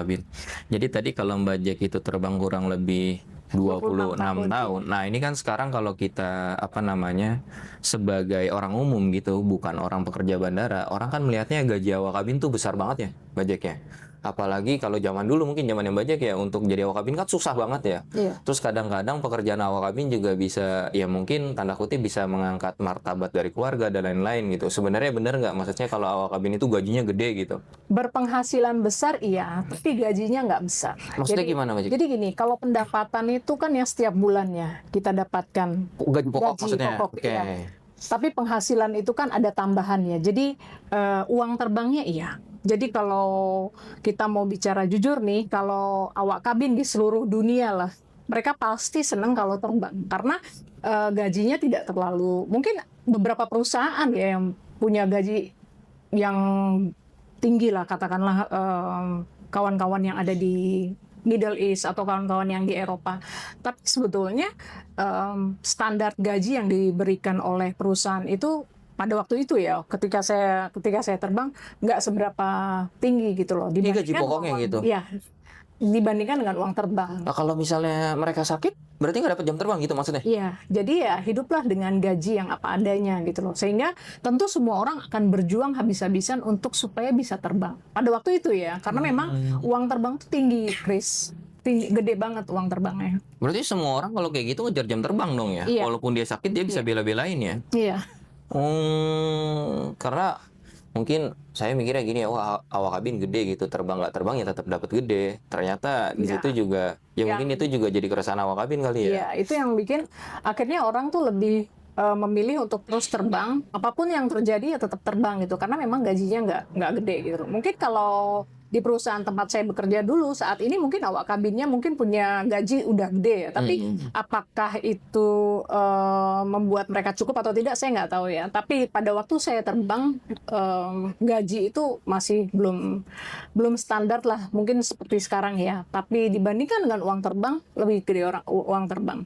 Bin. Jadi tadi kalau Mbak Jack itu terbang kurang lebih 26 26 tahun, tahun. iya. Nah, ini kan sekarang kalau kita apa namanya sebagai orang umum gitu, bukan orang pekerja bandara, orang kan melihatnya gaji awak kabin tuh besar banget ya, Mbak Jack ya. Apalagi kalau zaman dulu mungkin zaman yang Mbak Jack ya untuk jadi awak kabin kan susah banget ya. Iya. Terus kadang-kadang pekerjaan awak kabin juga bisa ya mungkin tanda kutip bisa mengangkat martabat dari keluarga dan lain-lain gitu. Sebenarnya bener nggak? Maksudnya kalau awak kabin itu gajinya gede gitu. Berpenghasilan besar iya, tapi gajinya nggak besar. Maksudnya gimana, Mbak Jack? Jadi gini, kalau pendapatan itu kan yang setiap bulannya kita dapatkan Gaji pokok gaji maksudnya? pokok, Oke. iya. Tapi penghasilan itu kan ada tambahannya. Jadi uang terbangnya iya. Jadi kalau kita mau bicara jujur nih, kalau awak kabin di seluruh dunia lah, mereka pasti senang kalau terbang karena gajinya tidak terlalu. Mungkin beberapa perusahaan ya yang punya gaji yang tinggi lah, katakanlah kawan-kawan yang ada di Middle East atau kawan-kawan yang di Eropa. Tapi sebetulnya standar gaji yang diberikan oleh perusahaan itu pada waktu itu ya, ketika saya terbang nggak seberapa tinggi gitu loh Ini gaji dibandingkan pokoknya uang, gitu. ya dibandingkan dengan uang terbang. Nah, kalau misalnya mereka sakit, berarti nggak dapat jam terbang gitu maksudnya? Iya, jadi ya hiduplah dengan gaji yang apa adanya gitu loh. Sehingga tentu semua orang akan berjuang habis-habisan untuk supaya bisa terbang. Pada waktu itu ya, karena memang uang terbang itu tinggi, Chris. Tinggi, gede banget uang terbangnya. Berarti semua orang kalau kayak gitu ngejar jam terbang dong ya? Iya. Walaupun dia sakit, dia bisa Iya. bela-belain ya? Iya. Karena mungkin saya mikirnya gini ya, wah awak kabin gede gitu, terbang nggak terbang ya tetap dapat gede. Ternyata di situ Enggak. juga, ya Yang mungkin itu juga jadi keresahan awak kabin kali ya? Iya, itu yang bikin akhirnya orang tuh lebih memilih untuk terus terbang, apapun yang terjadi ya tetap terbang gitu, karena memang gajinya nggak gede gitu. Mungkin kalau di perusahaan tempat saya bekerja dulu saat ini mungkin awak kabinnya mungkin punya gaji udah gede ya, tapi apakah itu membuat mereka cukup atau tidak saya nggak tahu ya. Tapi pada waktu saya terbang gaji itu masih belum standar lah, mungkin seperti sekarang ya. Tapi dibandingkan dengan uang terbang lebih gede uang terbang.